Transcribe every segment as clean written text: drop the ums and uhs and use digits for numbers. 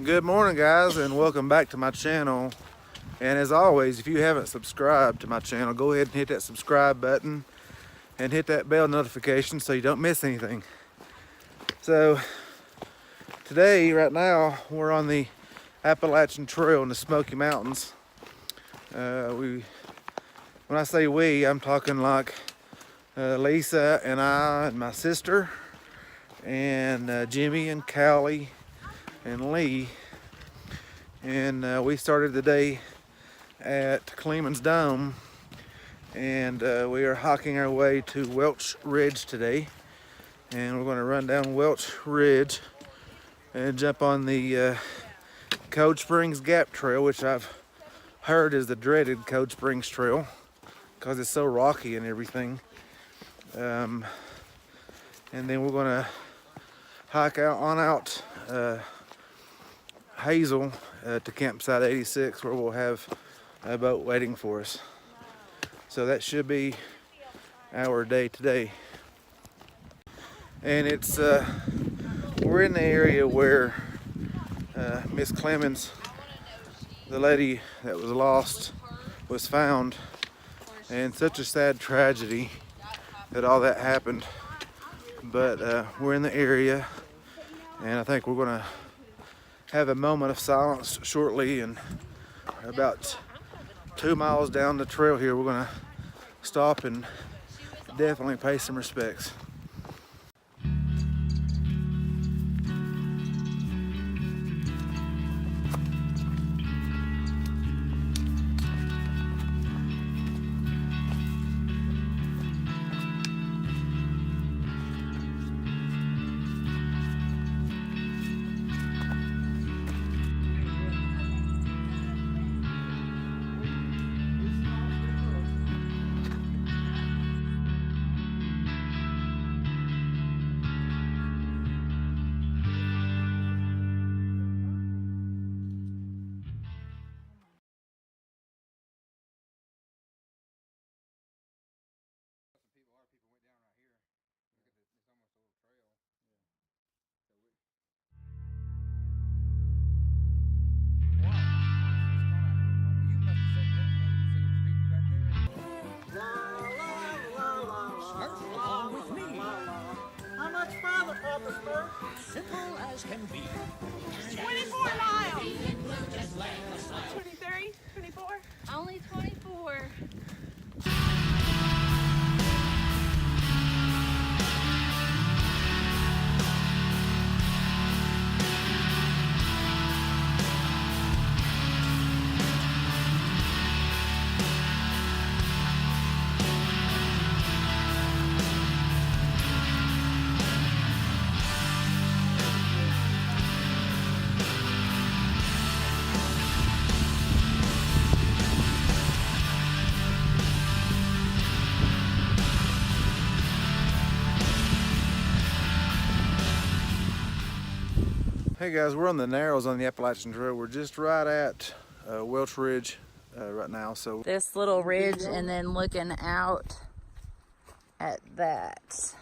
Good morning, guys, and welcome back to my channel. And as always, if you haven't subscribed to my channel, go ahead and hit that subscribe button and hit that bell notification so you don't miss anything. So today, right now, we're on the Appalachian Trail in the Smoky Mountains. When I say we, I'm talking like Lisa and I and my sister and Jimmy and Callie and Lee, and we started the day at Cleman's Dome, and we are hiking our way to Welch Ridge today, and we're going to run down Welch Ridge and jump on the Cold Springs Gap Trail, which I've heard is the dreaded Cold Springs Trail because it's so rocky and everything. And then we're going to hike out Hazel to campsite 86, where we'll have a boat waiting for us. So that should be our day today. And it's we're in the area where Miss Clemens, the lady that was lost, was found, and such a sad tragedy that all that happened. But we're in the area, and I think we're gonna have a moment of silence shortly, and about 2 miles down the trail here, we're gonna stop and definitely pay some respects. Simple as can be. 24 miles. 23, 24. Only 24. Hey guys, we're on the Narrows on the Appalachian Trail. We're just right at Welch Ridge right now. So This little ridge, and then looking out at that.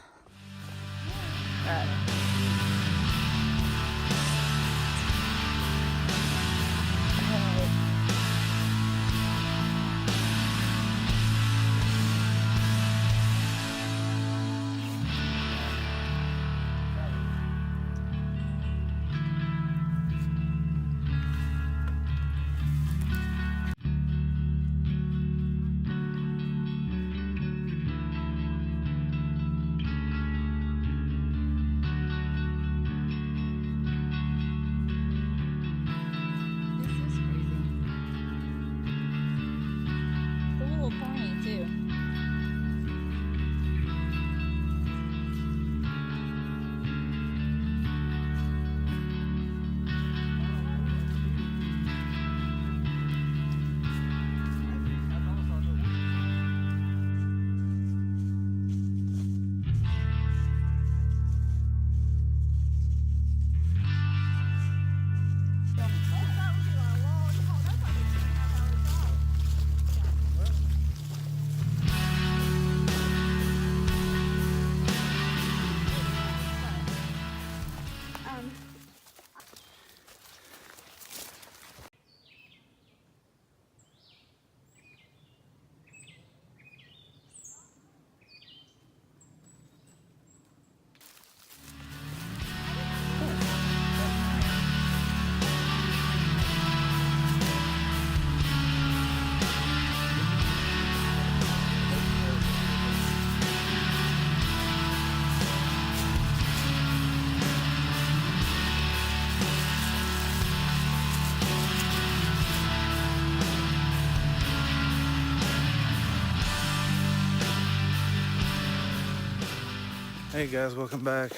Hey guys, welcome back.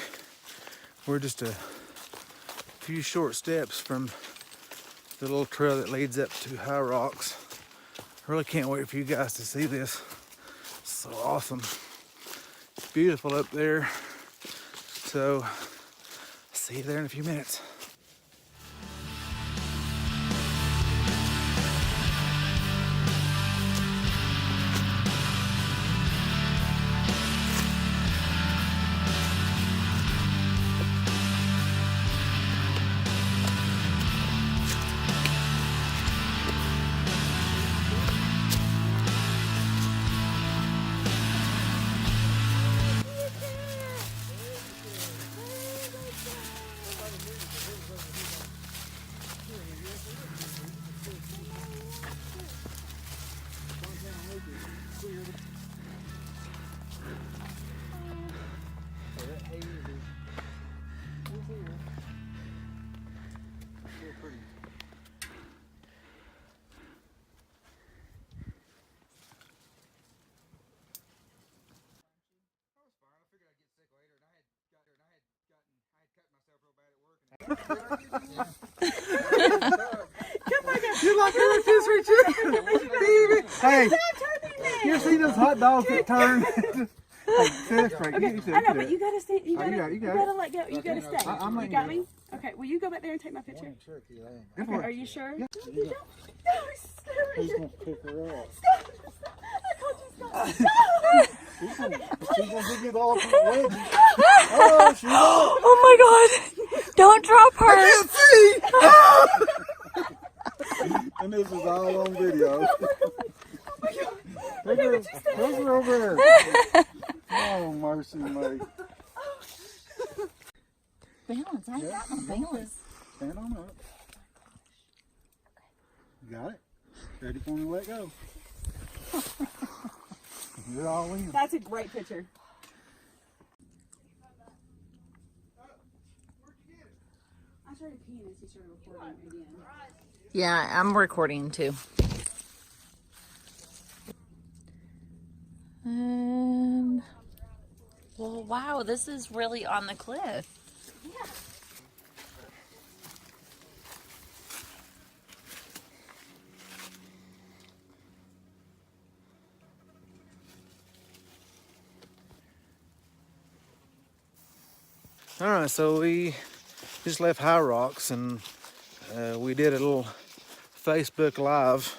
We're just a few short steps from the little trail that leads up to High Rocks. I really can't wait for you guys to see this. It's so awesome. It's beautiful up there. So, see you there in a few minutes. You like a rotisserie chicken? Hey, you ever seen those hot dogs that turn? Hey, sit up straight. Okay, I know, but you gotta stay. You gotta let go. You gotta stay. I'm You got me? Okay, will you go back there and take my picture? Okay, are you sure? Yeah. No, He's gonna pick her up. I told you stop. She's gonna get all from the wedges. Oh, she's up. Oh my god! Don't drop her! And this is all on video. Take her over there. Oh, mercy, mate. Balance, I got no balance. Stand on up. You got it? Ready for me to let go? You're all in. That's a great picture. I started peeing as he started recording again. Yeah, I'm recording too. Well, wow, this is really on the cliff. Yeah. All right, so we just left High Rocks and we did a little Facebook Live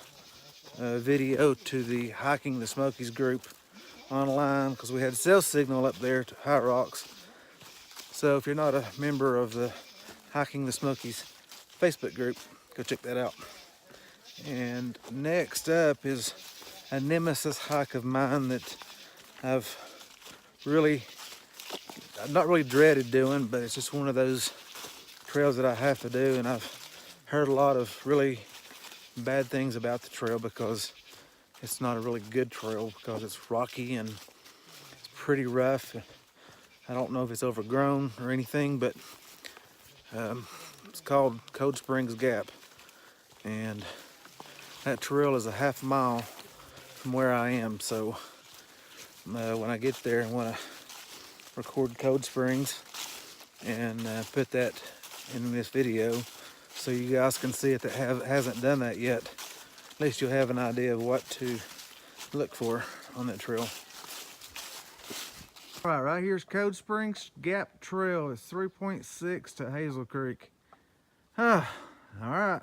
video to the Hiking the Smokies group online because we had cell signal up there to High Rocks. So if you're not a member of the Hiking the Smokies Facebook group, go check that out. And next up is a nemesis hike of mine that I've not really dreaded doing, but it's just one of those trails that I have to do, and I've heard a lot of really bad things about the trail because it's not a really good trail because it's rocky and it's pretty rough. I don't know if it's overgrown or anything, but it's called Cold Springs Gap, and that trail is a half mile from where I am. So when I get there, I want to record Cold Springs and put that in this video so you guys can see it that hasn't done that yet. At least you'll have an idea of what to look for on that trail. All right here's Cold Springs Gap Trail. It's 3.6 to Hazel Creek. All right.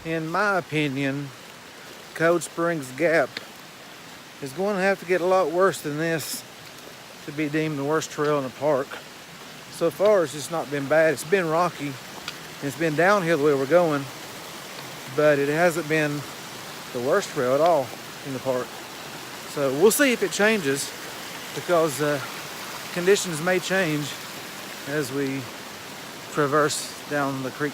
In my opinion, Cold Springs Gap is going to have to get a lot worse than this to be deemed the worst trail in the park. So far, it's just not been bad. It's been rocky, and it's been downhill the way we're going, but it hasn't been the worst trail at all in the park. So we'll see if it changes, because conditions may change as we traverse down the creek.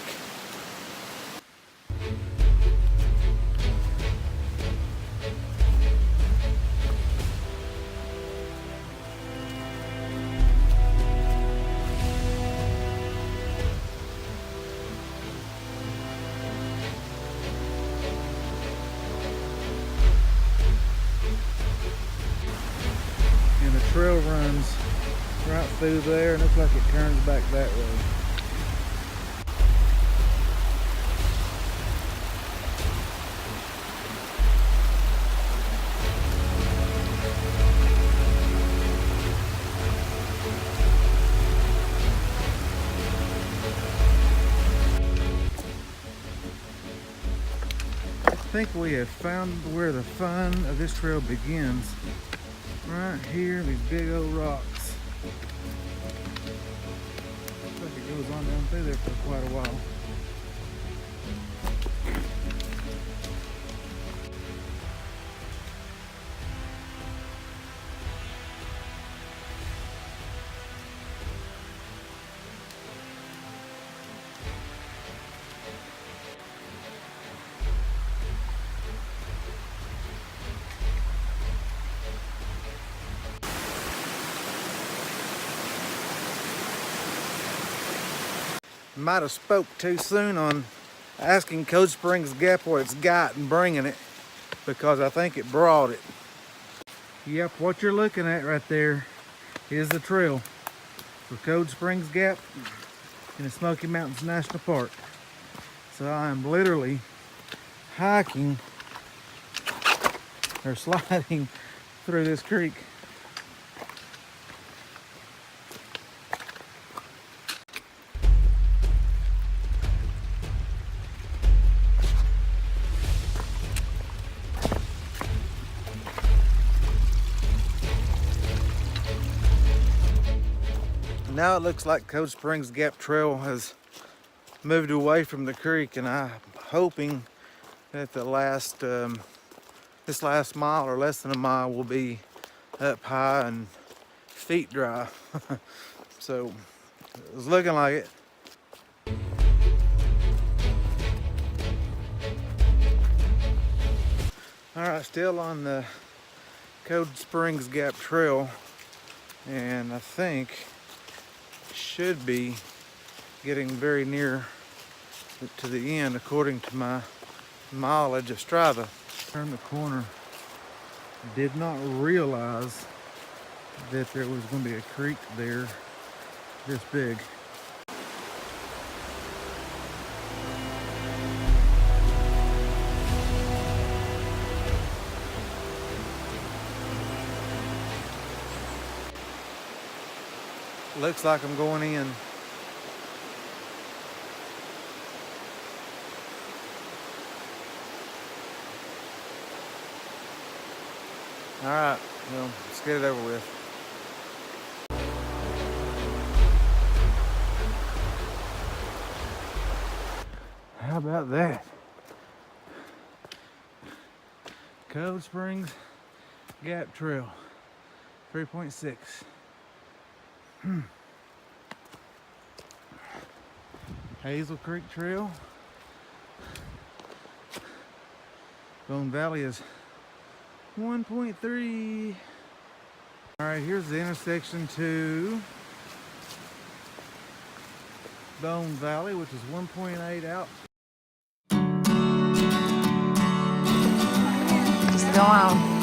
And the trail runs right through there, and looks like it turns back that way. I think we have found where the fun of this trail begins. Right here, these big old rocks. Looks like it goes on down through there for quite a while. Might have spoke too soon on asking Cold Springs Gap what it's got and bringing it, because I think it brought it. Yep, what you're looking at right there is the trail for Cold Springs Gap in the Smoky Mountains National Park. So I am literally hiking or sliding through this creek. Now it looks like Cold Springs Gap Trail has moved away from the creek, and I'm hoping that the last this last mile or less than a mile will be up high and feet dry. So it was looking like it. All right, still on the Cold Springs Gap Trail, and I think should be getting very near to the end according to my mileage of Strava. Turned the corner, did not realize that there was going to be a creek there this big. Looks like I'm going in. All right, well, let's get it over with. How about that? Cold Springs Gap Trail, 3.6. Hazel Creek Trail. Bone Valley is 1.3. All right, here's the intersection to Bone Valley, which is 1.8 out. Just go on.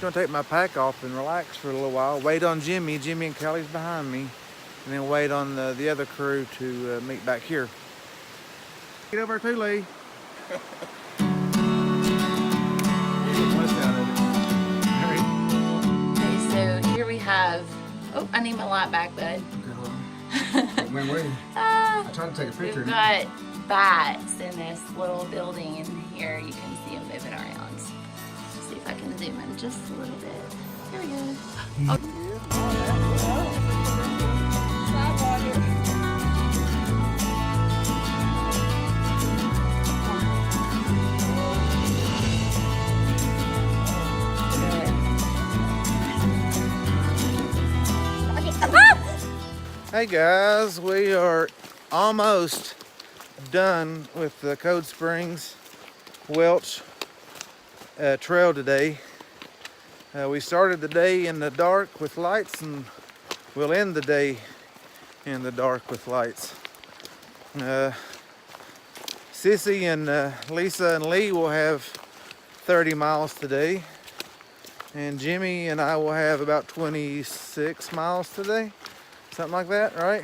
gonna take my pack off and relax for a little while. Wait on Jimmy. Jimmy and Kelly's behind me. And then wait on the other crew to meet back here. Get over too, Lee. Okay, so here we have. Oh, I need my light back, bud. When waiting. Ah, I tried to take a picture. we've got bats in this little building in here. You can see them moving around. See if I can zoom in just a little bit. Here we go. Hey guys, we are almost done with the Code Springs Welch trail today. We started the day in the dark with lights and we'll end the day in the dark with lights. Sissy and Lisa and Lee will have 30 miles today, and Jimmy and I will have about 26 miles today. Something like that, right?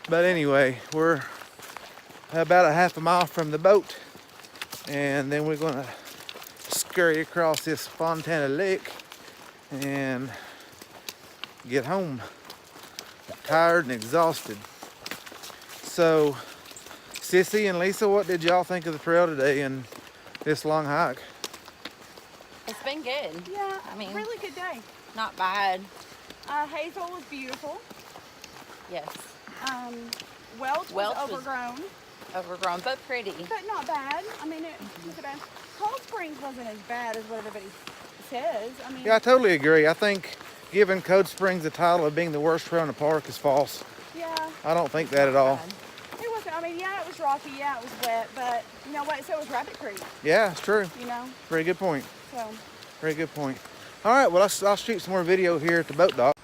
But anyway, we're about a half a mile from the boat, and then we're gonna scurry across this Fontana lake and get home. Tired and exhausted. So, Sissy and Lisa, what did y'all think of the trail today and this long hike? It's been good. Yeah, I mean- really good day. Not bad. Hazel was beautiful. Yes. Welch Welch was was- overgrown, Overgrown, but pretty. but not bad. I mean, it wasn't bad. Cold Springs wasn't as bad as what everybody says. I mean, Yeah, I totally agree. I think giving Code Springs the title of being the worst trail in the park is false. yeah, I don't think that at all. it wasn't. I mean, yeah, it was rocky, yeah, it was wet, but you know what? So was Rabbit Creek. Yeah, it's true. You know, Very good point. so. Very good point. All right, well, I'll shoot some more video here at the boat dock.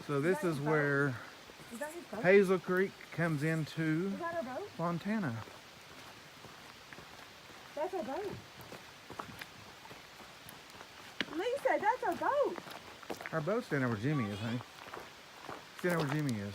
So this is where Is that your boat? Hazel Creek comes into Is that our boat? Fontana. That's our boat. Lisa, that's our boat. Our boat's standing where Jimmy is, honey. Standing where Jimmy is.